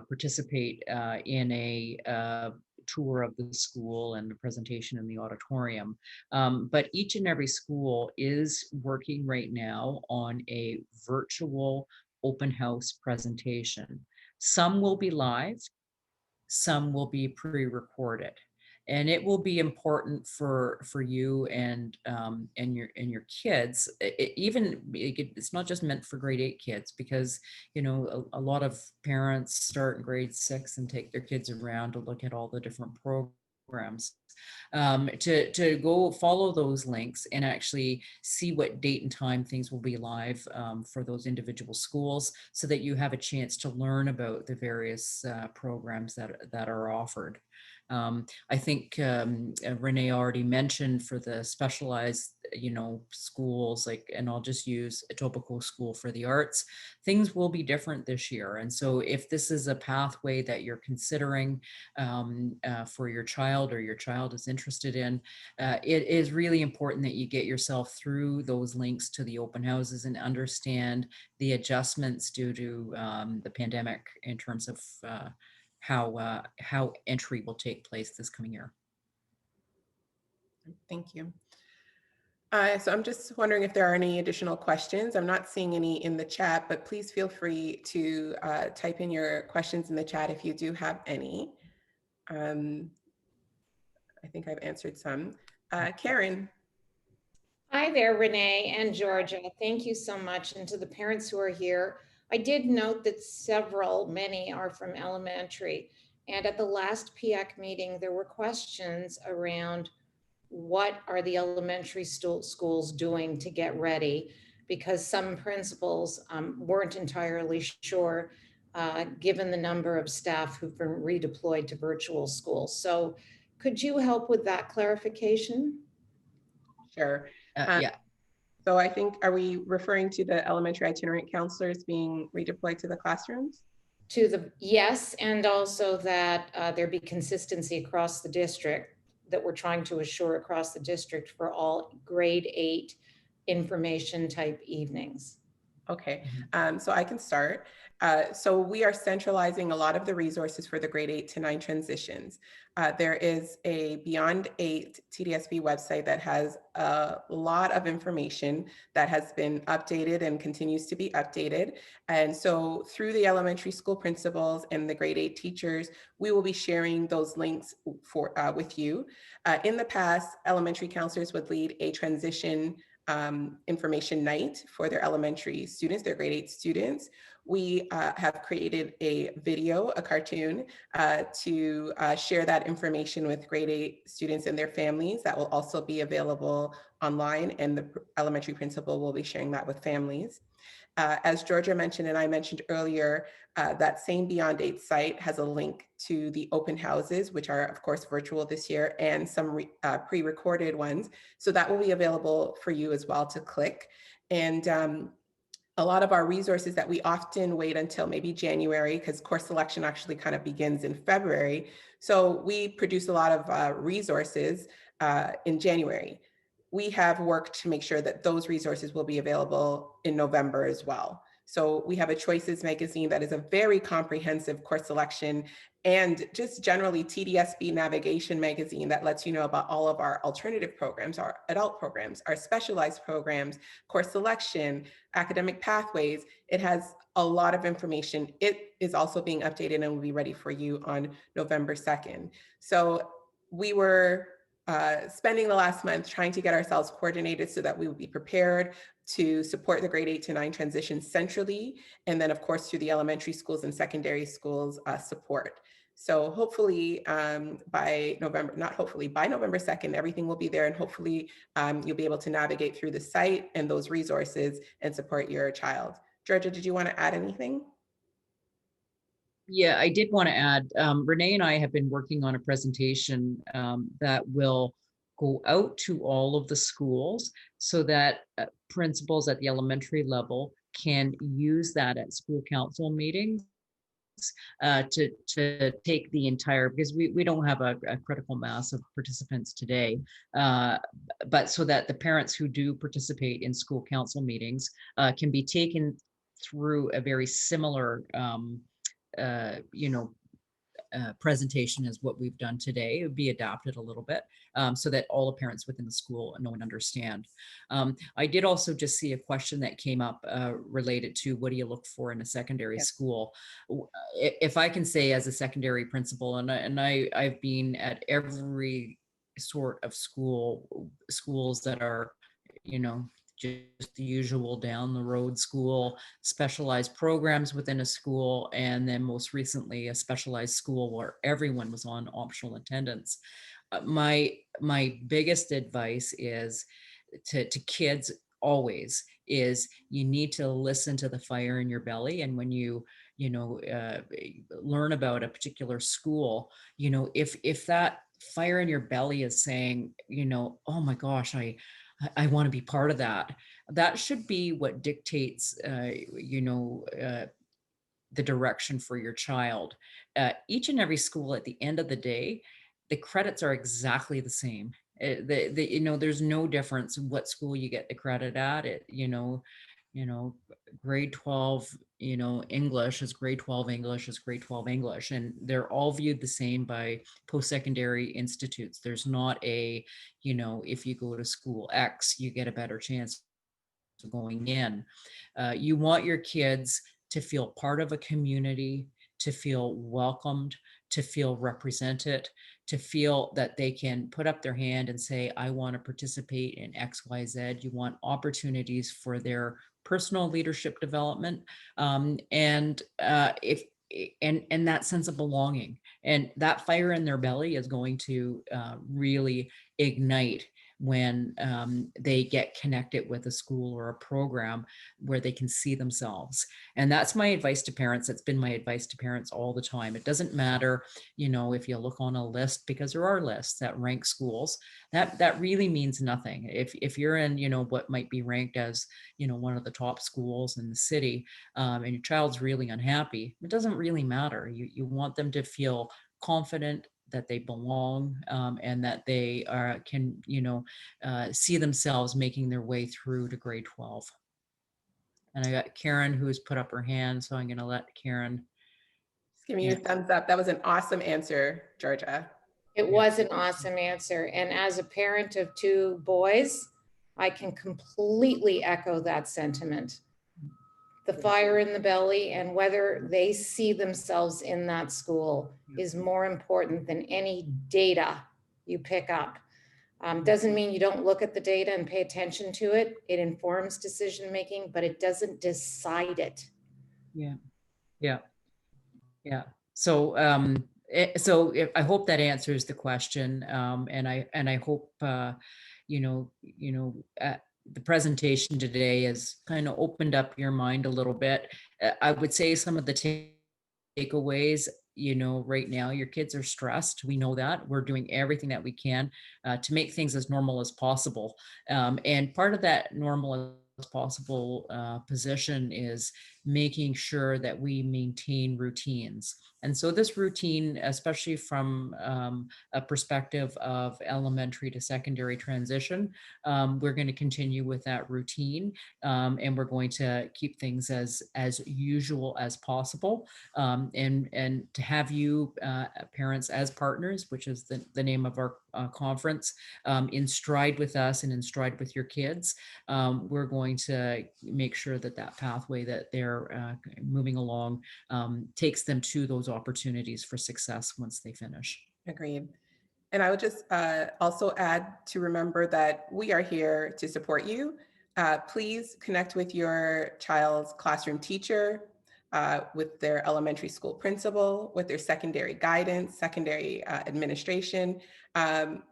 participate in a tour of the school and a presentation in the auditorium. But each and every school is working right now on a virtual open house presentation. Some will be live, some will be pre-recorded, and it will be important for you and your kids. It's not just meant for grade 8 kids, because a lot of parents start in grade 6 and take their kids around to look at all the different programs. To go follow those links and actually see what date and time things will be live for those individual schools, so that you have a chance to learn about the various programs that are offered. I think Renee already mentioned for the specialized, schools, like, and I'll just use Etobicoke School for the Arts, things will be different this year. And so if this is a pathway that you're considering for your child, or your child is interested in, it is really important that you get yourself through those links to the open houses and understand the adjustments due to the pandemic in terms of how entry will take place this coming year. Thank you. So I'm just wondering if there are any additional questions. I'm not seeing any in the chat, but please feel free to type in your questions in the chat if you do have any. I think I've answered some. Karen. Hi there, Renee and Georgia. Thank you so much. And to the parents who are here, I did note that many are from elementary. And at the last PIAC meeting, there were questions around what are the elementary schools doing to get ready, because some principals weren't entirely sure, given the number of staff who've been redeployed to virtual schools. So could you help with that clarification? Sure. Yeah. So I think, are we referring to the elementary itinerant counselors being redeployed to the classrooms? Yes, and also that there be consistency across the district, that we're trying to assure across the district for all grade 8 information type evenings. Okay, so I can start. So we are centralizing a lot of the resources for the grade 8 to 9 transitions. There is a Beyond 8 TDSB website that has a lot of information that has been updated and continues to be updated. And so through the elementary school principals and the grade 8 teachers, we will be sharing those links with you. In the past, elementary counselors would lead a transition information night for their elementary students, their grade 8 students. We have created a video, a cartoon, to share that information with grade 8 students and their families. That will also be available online, and the elementary principal will be sharing that with families. As Georgia mentioned, and I mentioned earlier, that same Beyond 8 site has a link to the open houses, which are of course virtual this year, and some pre-recorded ones. So that will be available for you as well to click. And a lot of our resources that we often wait until maybe January, because course selection actually kind of begins in February. So we produce a lot of resources in January. We have worked to make sure that those resources will be available in November as well. So we have a Choices magazine that is a very comprehensive course selection, and just generally TDSB navigation magazine that lets you know about all of our alternative programs, our adult programs, our specialized programs, course selection, academic pathways. It has a lot of information. It is also being updated and will be ready for you on November 2nd. So we were spending the last month trying to get ourselves coordinated so that we would be prepared to support the grade 8 to 9 transition centrally, and then of course through the elementary schools and secondary schools support. So hopefully by November 2nd, everything will be there, and hopefully you'll be able to navigate through the site and those resources and support your child. Georgia, did you want to add anything? Yeah, I did want to add, Renee and I have been working on a presentation that will go out to all of the schools, so that principals at the elementary level can use that at school council meetings to take the entire, because we don't have a critical mass of participants today, but so that the parents who do participate in school council meetings can be taken through a very similar presentation as what we've done today. It would be adapted a little bit so that all the parents within the school know and understand. I did also just see a question that came up related to what do you look for in a secondary school. If I can say as a secondary principal, and I've been at every sort of schools that are, just the usual down the road school, specialized programs within a school, and then most recently a specialized school where everyone was on optional attendance. My biggest advice is to kids always is you need to listen to the fire in your belly. And when you learn about a particular school, if that fire in your belly is saying, oh my gosh, I want to be part of that. That should be what dictates, the direction for your child. Each and every school at the end of the day, the credits are exactly the same. There's no difference what school you get the credit at. Grade 12, English is grade 12 English is grade 12 English, and they're all viewed the same by post-secondary institutes. There's not if you go to school X, you get a better chance of going in. You want your kids to feel part of a community, to feel welcomed, to feel represented, to feel that they can put up their hand and say, I want to participate in X, Y, Z. You want opportunities for their personal leadership development, and that sense of belonging, and that fire in their belly is going to really ignite when they get connected with a school or a program where they can see themselves. And that's my advice to parents. It's been my advice to parents all the time. It doesn't matter, if you look on a list, because there are lists that rank schools, that really means nothing. If you're in, what might be ranked as, one of the top schools in the city, and your child's really unhappy, it doesn't really matter. You want them to feel confident that they belong, and that they can see themselves making their way through to grade 12. And I got Karen who's put up her hand, so I'm going to let Karen. Just giving you a thumbs up. That was an awesome answer, Georgia. It was an awesome answer. And as a parent of 2 boys, I can completely echo that sentiment. The fire in the belly and whether they see themselves in that school is more important than any data you pick up. Doesn't mean you don't look at the data and pay attention to it. It informs decision-making, but it doesn't decide it. Yeah. So, I hope that answers the question. And I hope, the presentation today has kind of opened up your mind a little bit. I would say some of the takeaways, right now your kids are stressed. We know that. We're doing everything that we can to make things as normal as possible. And part of that normal as possible position is making sure that we maintain routines. And so this routine, especially from a perspective of elementary to secondary transition, we're going to continue with that routine, and we're going to keep things as usual as possible, and to have you parents as partners, which is the name of our conference, in stride with us and in stride with your kids. We're going to make sure that pathway that they're moving along takes them to those opportunities for success once they finish. Agreed. And I would just also add to remember that we are here to support you. Please connect with your child's classroom teacher, with their elementary school principal, with their secondary guidance, secondary administration.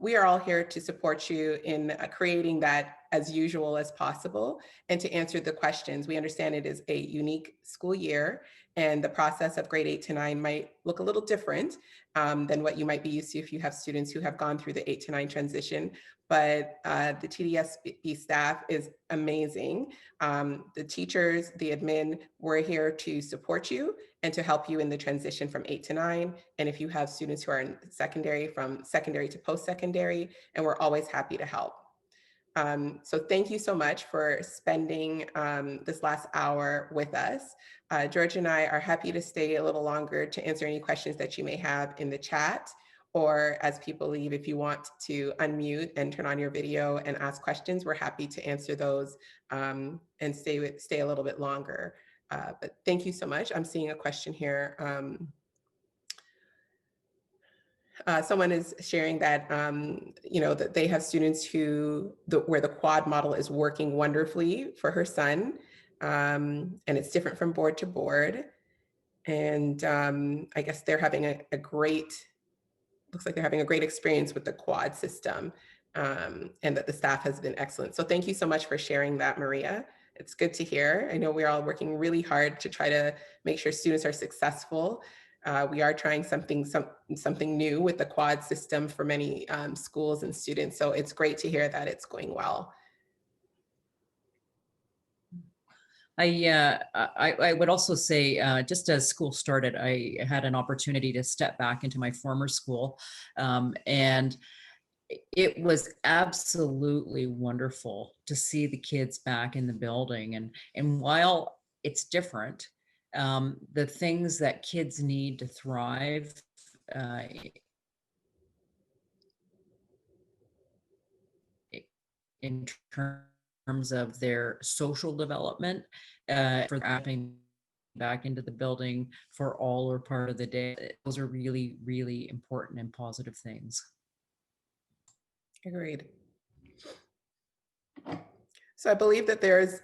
We are all here to support you in creating that as usual as possible and to answer the questions. We understand it is a unique school year, and the process of grade 8 to 9 might look a little different than what you might be used to if you have students who have gone through the 8 to 9 transition. But the TDSB staff is amazing. The teachers, the admin, we're here to support you and to help you in the transition from 8 to 9. And if you have students who are in secondary, from secondary to post-secondary, and we're always happy to help. So thank you so much for spending this last hour with us. George and I are happy to stay a little longer to answer any questions that you may have in the chat, or as people leave, if you want to unmute and turn on your video and ask questions, we're happy to answer those and stay a little bit longer. But thank you so much. I'm seeing a question here. Someone is sharing that, that they have students where the quad model is working wonderfully for her son, and it's different from board to board. And I guess they're having looks like they're having a great experience with the quad system, and that the staff has been excellent. So thank you so much for sharing that, Maria. It's good to hear. I know we're all working really hard to try to make sure students are successful. We are trying something new with the quad system for many schools and students. So it's great to hear that it's going well. I would also say, just as school started, I had an opportunity to step back into my former school, and it was absolutely wonderful to see the kids back in the building. And while it's different, the things that kids need to thrive in terms of their social development, for acting back into the building for all or part of the day, those are really, really important and positive things. Agreed. So I believe that there's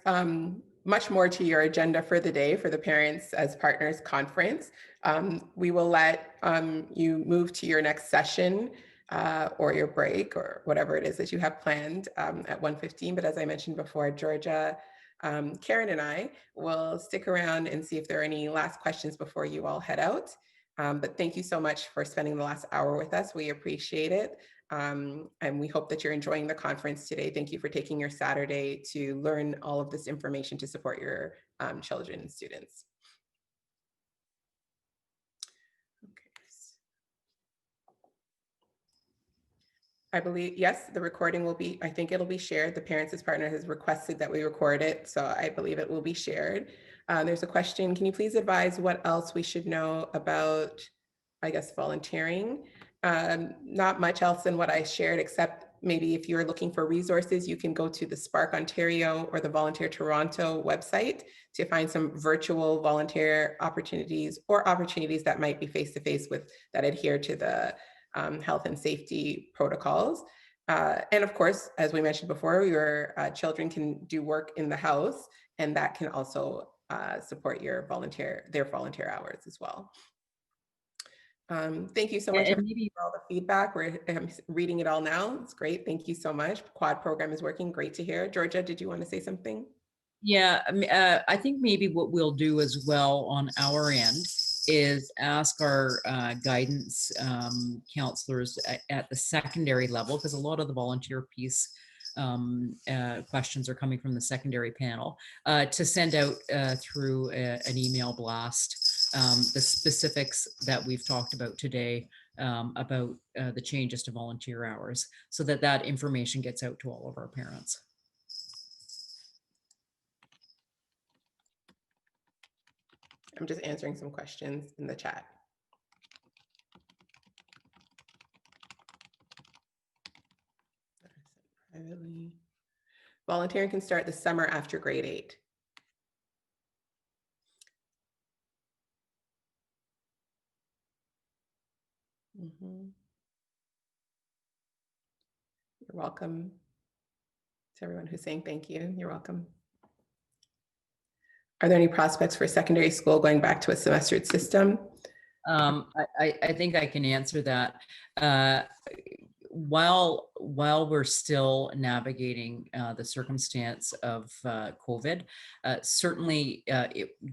much more to your agenda for the day for the Parents as Partners Conference. We will let you move to your next session or your break or whatever it is that you have planned at 1:15. But as I mentioned before, Georgia, Karen and I will stick around and see if there are any last questions before you all head out. But thank you so much for spending the last hour with us. We appreciate it. And we hope that you're enjoying the conference today. Thank you for taking your Saturday to learn all of this information to support your children and students. Okay. I believe, yes, the recording will be, I think it'll be shared. The Parents as Partner has requested that we record it, so I believe it will be shared. There's a question, can you please advise what else we should know about, I guess, volunteering? Not much else than what I shared, except maybe if you're looking for resources, you can go to the Spark Ontario or the Volunteer Toronto website to find some virtual volunteer opportunities or opportunities that might be face-to-face with that adhere to the health and safety protocols. And of course, as we mentioned before, your children can do work in the house, and that can also support their volunteer hours as well. Thank you so much for all the feedback. I'm reading it all now. It's great. Thank you so much. Quad program is working. Great to hear. Georgia, did you want to say something? Yeah, I think maybe what we'll do as well on our end is ask our guidance counselors at the secondary level, because a lot of the volunteer piece questions are coming from the secondary panel, to send out through an email blast the specifics that we've talked about today about the changes to volunteer hours, so that that information gets out to all of our parents. I'm just answering some questions in the chat. Privately. Volunteering can start the summer after grade 8. You're welcome. To everyone who's saying thank you, you're welcome. Are there any prospects for secondary school going back to a semestered system? I think I can answer that. While we're still navigating the circumstance of COVID, certainly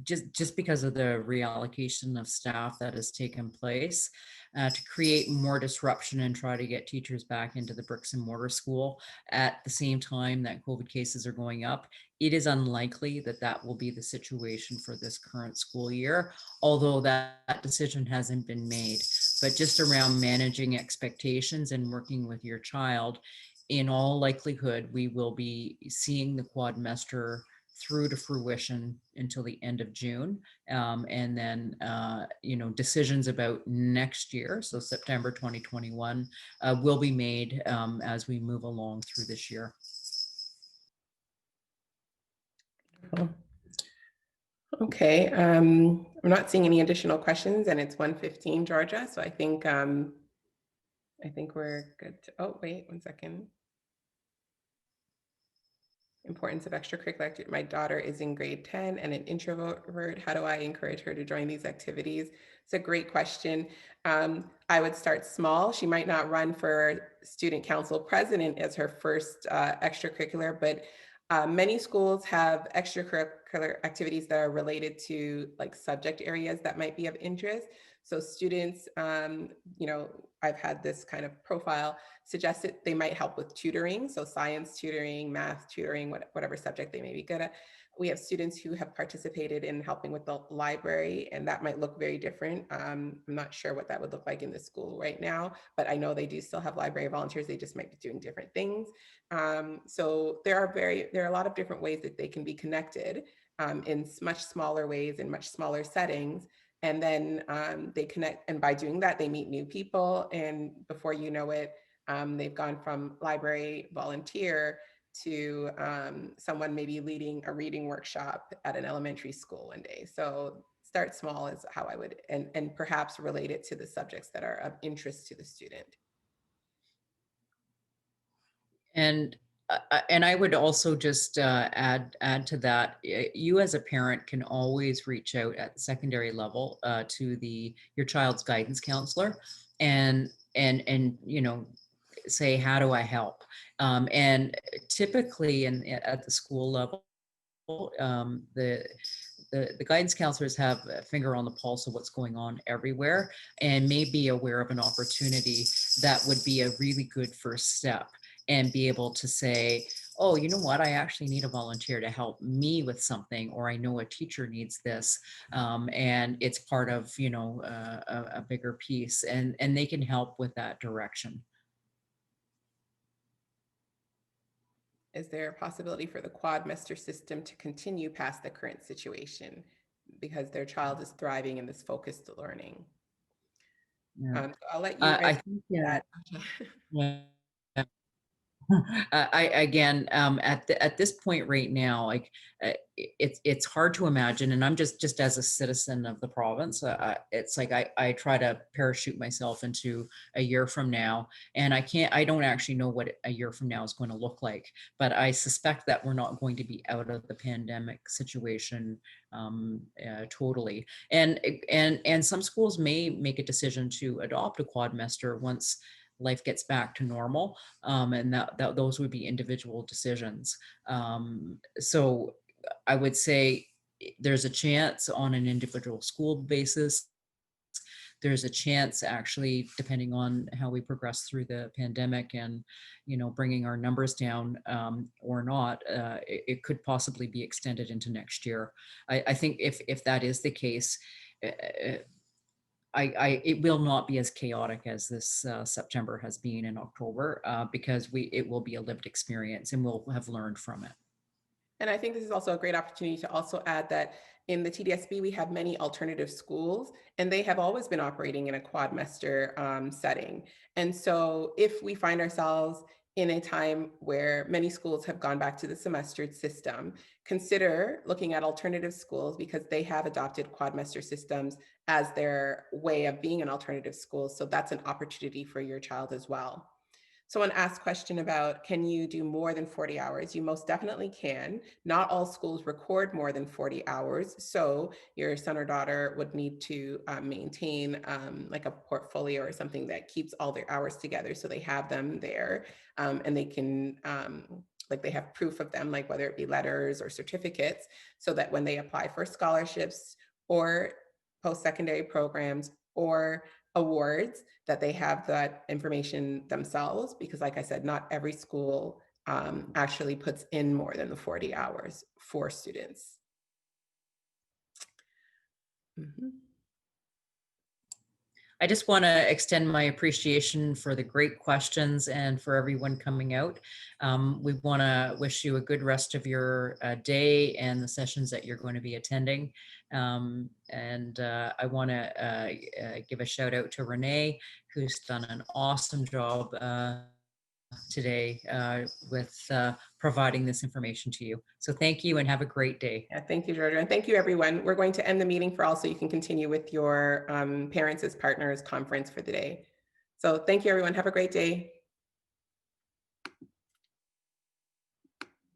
just because of the reallocation of staff that has taken place, to create more disruption and try to get teachers back into the bricks and mortar school at the same time that COVID cases are going up, it is unlikely that that will be the situation for this current school year, although that decision hasn't been made. But just around managing expectations and working with your child, in all likelihood, we will be seeing the quadmester through to fruition until the end of June. And then, decisions about next year, so September 2021, will be made as we move along through this year. Okay, I'm not seeing any additional questions, and it's 1:15, Georgia. So I think we're good. Oh, wait 1 second. Importance of extracurricular. My daughter is in grade 10 and an introvert. How do I encourage her to join these activities? It's a great question. I would start small. She might not run for student council president as her first extracurricular, but many schools have extracurricular activities that are related to like subject areas that might be of interest. So students, I've had this kind of profile suggested they might help with tutoring. So science tutoring, math tutoring, whatever subject they may be good at. We have students who have participated in helping with the library, and that might look very different. I'm not sure what that would look like in the school right now, but I know they do still have library volunteers. They just might be doing different things. So there are a lot of different ways that they can be connected in much smaller ways, in much smaller settings. And then they connect, and by doing that, they meet new people. And before you know it, they've gone from library volunteer to someone maybe leading a reading workshop at an elementary school one day. So start small is how I would, and perhaps relate it to the subjects that are of interest to the student. And I would also just add to that, you as a parent can always reach out at the secondary level to your child's guidance counselor and say, how do I help? And typically at the school level, the guidance counselors have a finger on the pulse of what's going on everywhere and may be aware of an opportunity that would be a really good first step, and be able to say, oh, you know what, I actually need a volunteer to help me with something, or I know a teacher needs this, and it's part of a bigger piece, and they can help with that direction. Is there a possibility for the quadmester system to continue past the current situation because their child is thriving in this focused learning? Yeah. So I'll let you I answer think, that. yeah. At this point right now, like it's hard to imagine, and I'm just as a citizen of the province, it's like I try to parachute myself into a year from now, and I don't actually know what a year from now is going to look like, but I suspect that we're not going to be out of the pandemic situation totally, and some schools may make a decision to adopt a quadmester once life gets back to normal, and that those would be individual decisions. So I would say there's a chance on an individual school basis. There's a chance, actually, depending on how we progress through the pandemic and bringing our numbers down or not, it could possibly be extended into next year. I think if that is the case, it will not be as chaotic as this September has been in October, because it will be a lived experience and we'll have learned from it. And I think this is also a great opportunity to also add that in the TDSB, we have many alternative schools, and they have always been operating in a quadmester setting. And so if we find ourselves in a time where many schools have gone back to the semestered system, consider looking at alternative schools because they have adopted quadmester systems as their way of being an alternative school. So that's an opportunity for your child as well. Someone asked a question about, can you do more than 40 hours? You most definitely can. Not all schools record more than 40 hours. So your son or daughter would need to maintain like a portfolio or something that keeps all their hours together so they have them there, and they can, like they have proof of them, like whether it be letters or certificates, so that when they apply for scholarships or post-secondary programs or awards, that they have that information themselves, because like I said, not every school actually puts in more than the 40 hours for students. I just want to extend my appreciation for the great questions and for everyone coming out. We want to wish you a good rest of your day and the sessions that you're going to be attending. I want to give a shout out to Renee, who's done an awesome job today with providing this information to you. So thank you and have a great day. Yeah, thank you, Georgia. And thank you, everyone. We're going to end the meeting for all so you can continue with your Parents as Partners conference for the day. So thank you, everyone. Have a great day.